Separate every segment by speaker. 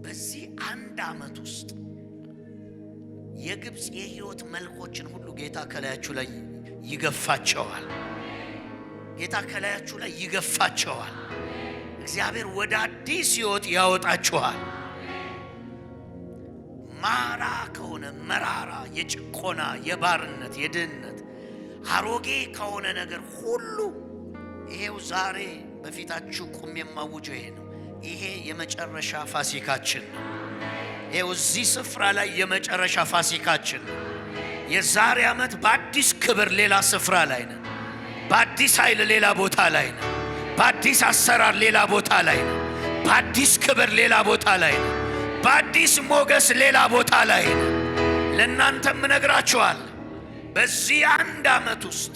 Speaker 1: በዚህ አንድ ዓመት ውስጥ የግብጽ የህይወት መልኮችን ሁሉ ጌታ ከላያችሁ ላይ ይገፋቸዋል። ጌታ ከላያችሁ ላይ ይገፋቸዋል። እግዚአብሔር ወደ አዲስ ህይወት ያወጣችኋል። ማራ ከሆነ መራራ የጭቆና የባርነት የድህነት አሮጌ ከሆነ ነገር ሁሉ ይሄው ዛሬ በፊታችሁ ቁም የማውጀው ይሄ ነው። ይሄ የመጨረሻ ፋሲካችን ነው። ይሄው እዚህ ስፍራ ላይ የመጨረሻ ፋሲካችን ነው። የዛሬ ዓመት በአዲስ ክብር ሌላ ስፍራ ላይ ነው። በአዲስ ኃይል ሌላ ቦታ ላይ ነው። በአዲስ አሰራር ሌላ ቦታ ላይ ነው። በአዲስ ክብር ሌላ ቦታ ላይ ነው። በአዲስ ሞገስ ሌላ ቦታ ላይ ነው። ለእናንተም እነግራችኋለሁ በዚህ አንድ ዓመት ውስጥ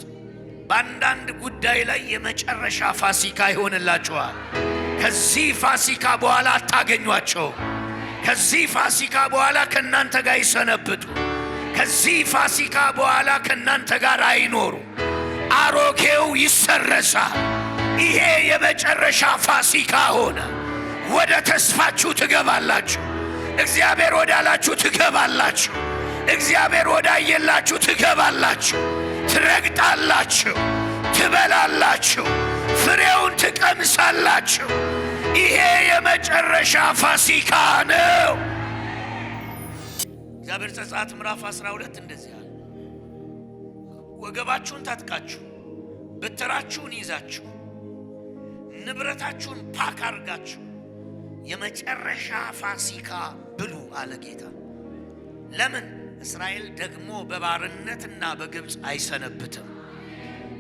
Speaker 1: በአንዳንድ ጉዳይ ላይ የመጨረሻ ፋሲካ ይሆንላችኋል። ከዚህ ፋሲካ በኋላ አታገኟቸው። ከዚህ ፋሲካ በኋላ ከእናንተ ጋር ይሰነብቱ። ከዚህ ፋሲካ በኋላ ከእናንተ ጋር አይኖሩ። አሮጌው ይሰረሳል። ይሄ የመጨረሻ ፋሲካ ሆነ። ወደ ተስፋችሁ ትገባላችሁ። እግዚአብሔር ወዳላችሁ ትገባላችሁ። እግዚአብሔር ወዳየላችሁ ትገባላችሁ። ትረግጣላችሁ፣ ትበላላችሁ፣ ፍሬውን ትቀምሳላችሁ። ይሄ የመጨረሻ ፋሲካ ነው። እግዚአብሔር ዘጸአት ምዕራፍ 12 እንደዚህ አለ። ወገባችሁን ታጥቃችሁ በትራችሁን ይዛችሁ ንብረታችሁን ፓክ አድርጋችሁ የመጨረሻ ፋሲካ ብሉ አለ ጌታ። ለምን? እስራኤል ደግሞ በባርነትና በግብጽ አይሰነብትም።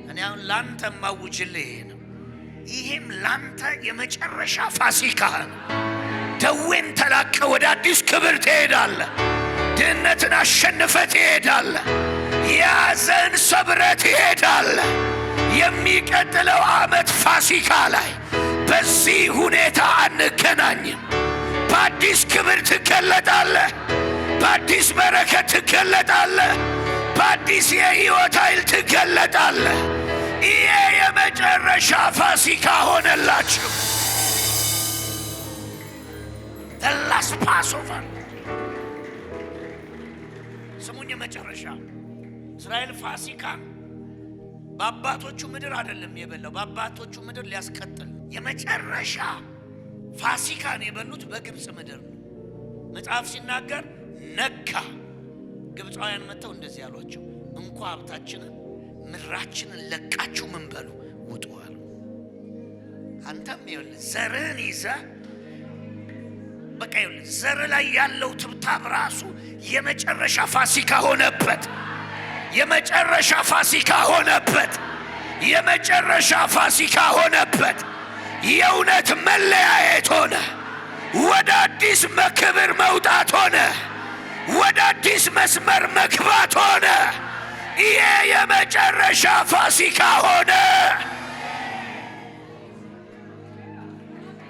Speaker 1: እኔ አሁን ላንተ ማውጅልህ ይሄ ነው። ይሄም ላንተ የመጨረሻ ፋሲካ ነው። ደዌን ተላቀ ወደ አዲስ ክብር ትሄዳለህ። ድህነትን አሸንፈ ትሄዳለህ። ያዘን ሰብረ ትሄዳለህ። የሚቀጥለው ዓመት ፋሲካ ላይ በዚህ ሁኔታ አንገናኝም። በአዲስ ክብር ትገለጣለህ። በአዲስ በረከት ትገለጣለህ። በአዲስ የሕይወት ኃይል ትገለጣለህ። ይሄ የመጨረሻ ፋሲካ ሆነላችሁ። the last Passover። ስሙኝ፣ የመጨረሻ እስራኤል ፋሲካ በአባቶቹ ምድር አይደለም የበላው። በአባቶቹ ምድር ሊያስቀጥል የመጨረሻ ፋሲካን የበሉት በግብጽ ምድር ነው። መጽሐፍ ሲናገር ነጋ። ግብፃውያን መጥተው እንደዚህ ያሏቸው፣ እንኳ ሀብታችንን ምድራችንን ለቃችሁ ምን በሉ ውጡ አሉ። አንተም ይኸውልህ ዘርህን ይዘህ በቃ ይኸውልህ ዘር ላይ ያለው ትብታብ ራሱ የመጨረሻ ፋሲካ ሆነበት። የመጨረሻ ፋሲካ ሆነበት። የመጨረሻ ፋሲካ ሆነበት። የእውነት መለያየት ሆነ። ወደ አዲስ ክብር መውጣት ሆነ። ወደ አዲስ መስመር መግባት ሆነ። ይሄ የመጨረሻ ፋሲካ ሆነ።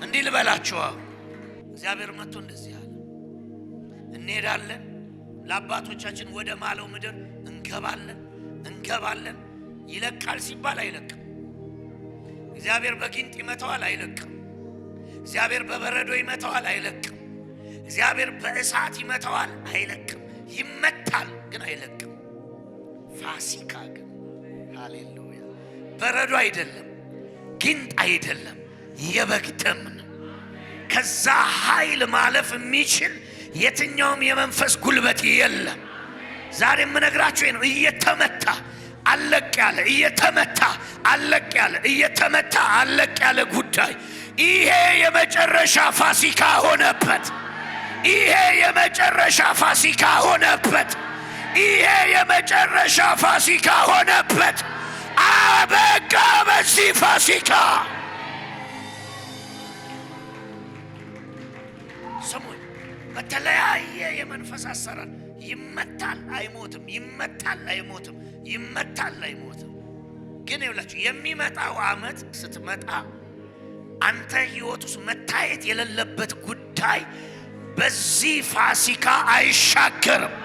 Speaker 1: እንዲህ ልበላችሁ፣ እግዚአብሔር መጥቶ እንደዚህ አለ፣ እንሄዳለን ለአባቶቻችን ወደ ማለው ምድር እንገባለን። ይለቃል ሲባል አይለቅም። እግዚአብሔር በጊንጥ ይመታዋል፣ አይለቅም። እግዚአብሔር በበረዶ ይመታዋል፣ አይለቅም። እግዚአብሔር በእሳት ይመታዋል፣ አይለቅም። ይመታል ግን አይለቅም። ፋሲካ ግን ሃሌሉያ፣ በረዶ አይደለም፣ ጊንጥ አይደለም፣ የበግ ደም ነው። ከዛ ኃይል ማለፍ የሚችል የትኛውም የመንፈስ ጉልበት የለም። ዛሬ የምነግራችሁ ነው። እየተመታ አለቅ ያለ፣ እየተመታ አለቅ ያለ፣ እየተመታ አለቅ ያለ ጉዳይ ይሄ የመጨረሻ ፋሲካ ሆነበት። ይሄ የመጨረሻ ፋሲካ ሆነበት። ይሄ የመጨረሻ ፋሲካ ሆነበት። አበቃ በዚህ ፋሲካ። ስሙኝ፣ በተለያየ የመንፈስ አሰራር ይመታል አይሞትም፣ ይመታል አይሞትም፣ ይመታል አይሞትም። ግን ይኸውላችሁ የሚመጣው ዓመት ስትመጣ አንተ ሕይወት ውስጥ መታየት የሌለበት ጉዳይ በዚህ ፋሲካ አይሻገርም።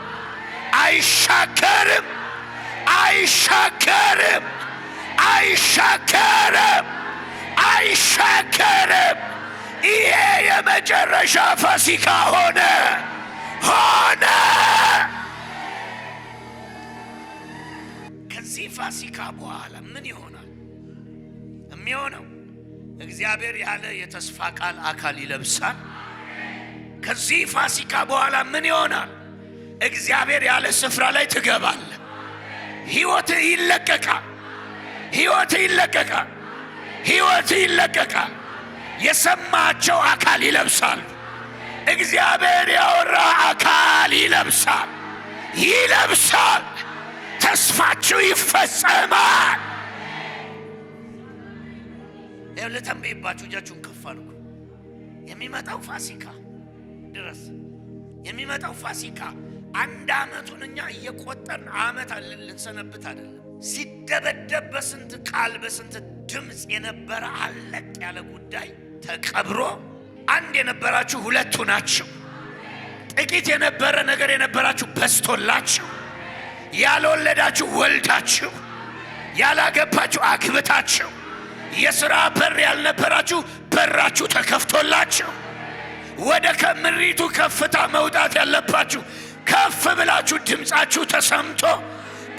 Speaker 1: አይሻገርም፣ አይሻገርም፣ አይሻገርም። ይሄ የመጨረሻ ፋሲካ ሆነ። ከዚህ ፋሲካ በኋላ ምን ይሆናል? የሚሆነው እግዚአብሔር ያለ የተስፋ ቃል አካል ይለብሳል። ከዚህ ፋሲካ በኋላ ምን ይሆናል? እግዚአብሔር ያለ ስፍራ ላይ ትገባል። ሕይወት ይለቀቃል። ሕይወት ይለቀቃል። ሕይወት ይለቀቃል። የሰማቸው አካል ይለብሳል። እግዚአብሔር ያወራ አካል ይለብሳል። ይለብሳል። ተስፋችሁ ይፈጸማል። ለተንበይባችሁ እጃችሁን ከፍ አድርጉ። የሚመጣው ፋሲካ ድረስ የሚመጣው ፋሲካ አንድ ዓመቱን እኛ እየቆጠርን ዓመት ልንሰነብት አይደለም። ሲደበደብ በስንት ቃል በስንት ድምፅ የነበረ አለቅ ያለ ጉዳይ ተቀብሮ አንድ የነበራችሁ ሁለቱ ናችሁ። ጥቂት የነበረ ነገር የነበራችሁ በስቶላችሁ፣ ያልወለዳችሁ ወልዳችሁ፣ ያላገባችሁ አግብታችሁ፣ የሥራ በር ያልነበራችሁ በራችሁ ተከፍቶላችሁ፣ ወደ ከምሪቱ ከፍታ መውጣት ያለባችሁ ከፍ ብላችሁ ድምፃችሁ ተሰምቶ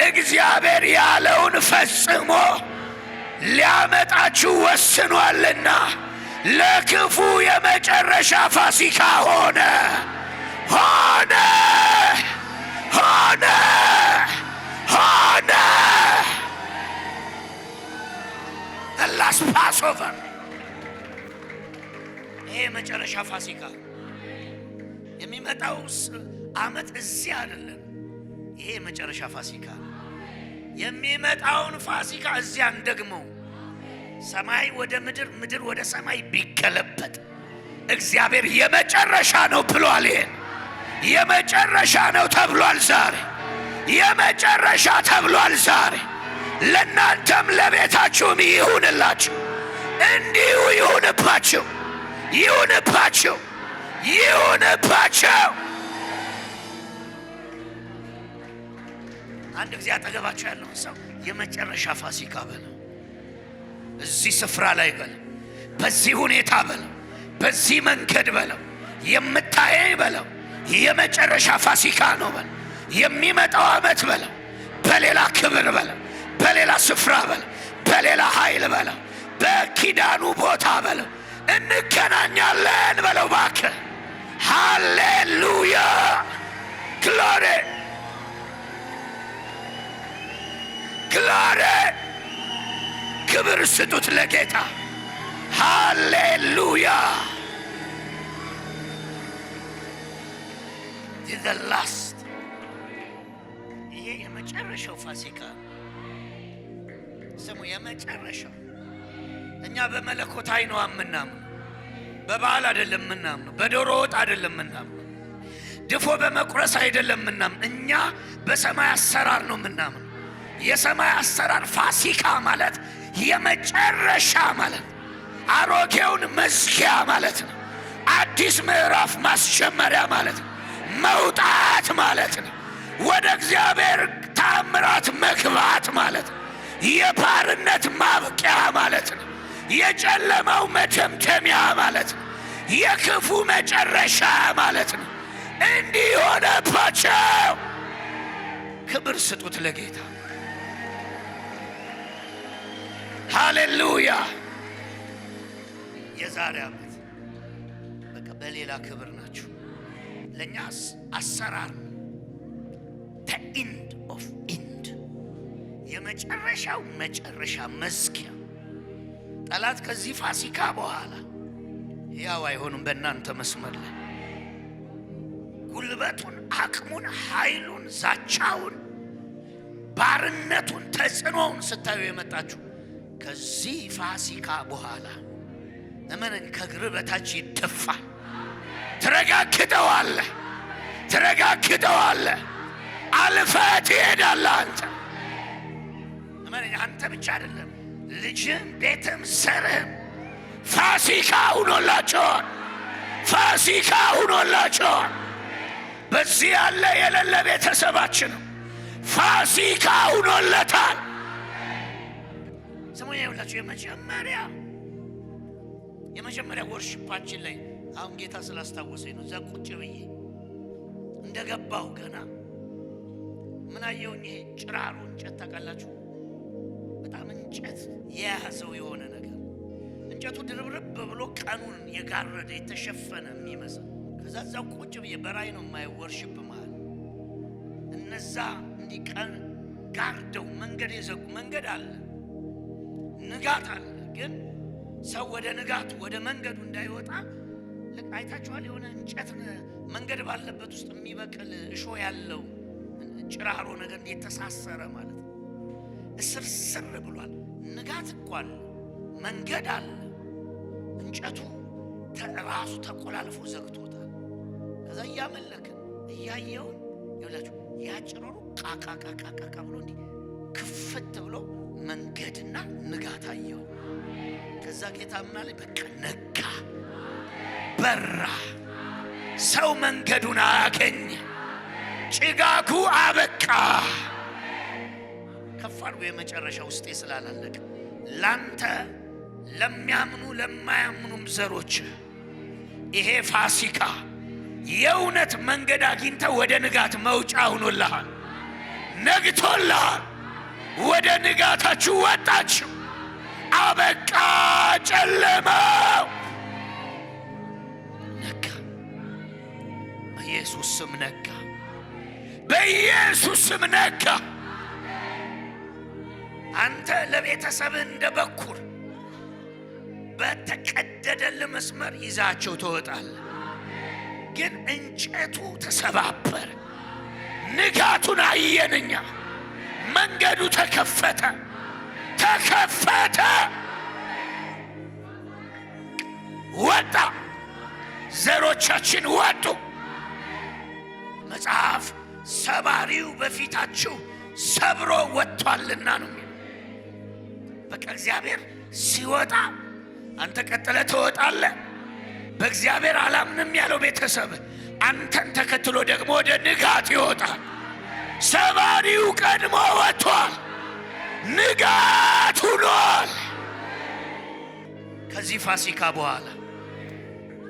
Speaker 1: እግዚአብሔር ያለውን ፈጽሞ ሊያመጣችሁ ወስኗልና ለክፉ የመጨረሻ ፋሲካ ሆነ ሆነ ሆነ ሆነ። the last Passover ይሄ የመጨረሻ ፋሲካ። የሚመጣው ዓመት እዚህ አይደለም። ይሄ የመጨረሻ ፋሲካ። የሚመጣውን ፋሲካ እዚያ እንደግመው። ሰማይ ወደ ምድር፣ ምድር ወደ ሰማይ ቢገለበጥ እግዚአብሔር የመጨረሻ ነው ብሏል። ይሄ የመጨረሻ ነው ተብሏል ዛሬ። የመጨረሻ ተብሏል ዛሬ። ለእናንተም ለቤታችሁም ይሁንላችሁ። እንዲሁ ይሁንባችሁ፣ ይሁንባችሁ፣ ይሁንባችሁ። አንድ ጊዜ አጠገባችሁ ያለውን ሰው የመጨረሻ ፋሲካ በለው። እዚህ ስፍራ ላይ በለው፣ በዚህ ሁኔታ በለው፣ በዚህ መንገድ በለው፣ የምታየኝ በለው፣ የመጨረሻ ፋሲካ ነው በለው። የሚመጣው ዓመት በለው፣ በሌላ ክብር በለው፣ በሌላ ስፍራ በለው፣ በሌላ ኃይል በለው፣ በኪዳኑ ቦታ በለው፣ እንገናኛለን በለው። እባክህ ሃሌሉያ ግሎሪ ግሎሪ። ክብር ስጡት ለጌታ። ሃሌሉያ። the last ይሄ የመጨረሻው ፋሲካ ስሙ። የመጨረሻው እኛ በመለኮታዊ ነው የምናምነው። በበዓል አይደለም የምናምነው። በዶሮ ወጥ አይደለም የምናምነው። ድፎ በመቁረስ አይደለም የምናምነው። እኛ በሰማይ አሰራር ነው የምናምነው። የሰማይ አሰራር ፋሲካ ማለት የመጨረሻ ማለት ነው። አሮጌውን መዝጊያ ማለት ነው። አዲስ ምዕራፍ ማስጀመሪያ ማለት ነው። መውጣት ማለት ነው። ወደ እግዚአብሔር ታምራት መግባት ማለት ነው። የባርነት ማብቂያ ማለት ነው። የጨለማው መደምደሚያ ማለት ነው። የክፉ መጨረሻ ማለት ነው። እንዲህ ሆነባቸው። ክብር ስጡት ለጌታ። ሃሌሉያ። የዛሬ ዓመት በቃ በሌላ ክብር ናችሁ። ለኛ አሰራር the end of end የመጨረሻው መጨረሻ መዝጊያ። ጠላት ከዚህ ፋሲካ በኋላ ያው አይሆንም። በእናንተ መስመር ላይ ጉልበቱን፣ አቅሙን፣ ኃይሉን፣ ዛቻውን፣ ባርነቱን፣ ተጽዕኖውን ስታዩ የመጣችሁ ከዚህ ፋሲካ በኋላ እመነኝ ከእግር በታች ይደፋል። ትረጋግጠዋለህ፣ ትረጋግጠዋለህ። አልፈህ ትሄዳለህ። አንተ እመነኝ። አንተ ብቻ አይደለም፣ ልጅም፣ ቤትም፣ ዘርህም ፋሲካ ሁኖላቸዋል። ፋሲካ ሁኖላቸዋል። በዚህ ያለ የሌለ ቤተሰባችን ፋሲካ ሆኖለታል። ሰሞኑን ያውላችሁ የመጀመሪያ ወርሺፓችን ላይ አሁን ጌታ ስላስታወሰኝ ነው። እዛ ቁጭ ብዬ እንደገባሁ ገና ምን አየሁኝ? ይሄ ጭራሮ እንጨት ታውቃላችሁ? በጣም እንጨት የያዘው የሆነ ነገር እንጨቱ ድርብርብ ብሎ ቀኑን የጋረደ የተሸፈነ የሚመስል ከዛ እዛው ቁጭ ብዬ በራይ ነው የማየው ወርሺፕ ማለት እነዛ እንዲቀን ጋርደው መንገድ የዘጉ መንገድ አለ፣ ንጋት አለ። ግን ሰው ወደ ንጋቱ ወደ መንገዱ እንዳይወጣ አይታችኋል? የሆነ እንጨት መንገድ ባለበት ውስጥ የሚበቅል እሾ ያለው ጭራሮ ነገር የተሳሰረ ማለት ነው። እስርስር ብሏል። ንጋት እኮ አለ፣ መንገድ አለ፣ እንጨቱ ራሱ ተቆላልፎ ዘግቶታል። ከዛ እያመለክን እያየውን ይላችሁ ያጭራሩ ቃቃቃቃቃ ብሎ እንዲህ ክፍት ብሎ መንገድና ንጋት አየው። ከዛ ጌታ ምን አለ? በቃ ነጋ፣ በራ፣ ሰው መንገዱን አገኘ፣ ጭጋጉ አበቃ። ከፋሩ የመጨረሻ ውስጤ ስላላለቀ ላንተ ለሚያምኑ ለማያምኑም ዘሮች ይሄ ፋሲካ የእውነት መንገድ አግኝተ ወደ ንጋት መውጫ ሆኖልሃል፣ ነግቶልሃል። ወደ ንጋታችሁ ወጣችሁ፣ አበቃ። ጨለማው ነጋ፣ በኢየሱስ ስም ነጋ፣ በኢየሱስ ስም ነጋ። አንተ ለቤተሰብ እንደ በኩር በተቀደደልህ መስመር ይዛቸው ትወጣለህ። ግን እንጨቱ ተሰባበረ። ንጋቱን አየንኛ። መንገዱ ተከፈተ፣ ተከፈተ፣ ወጣ። ዘሮቻችን ወጡ። መጽሐፍ ሰባሪው በፊታችሁ ሰብሮ ወጥቷልና ነው። በቃ እግዚአብሔር ሲወጣ አንተ ቀጥለ ትወጣለህ። በእግዚአብሔር አላምንም ያለው ቤተሰብ አንተን ተከትሎ ደግሞ ወደ ንጋት ይወጣል። ሰባሪው ቀድሞ ወጥቷል፣ ንጋት ሆኗል። ከዚህ ፋሲካ በኋላ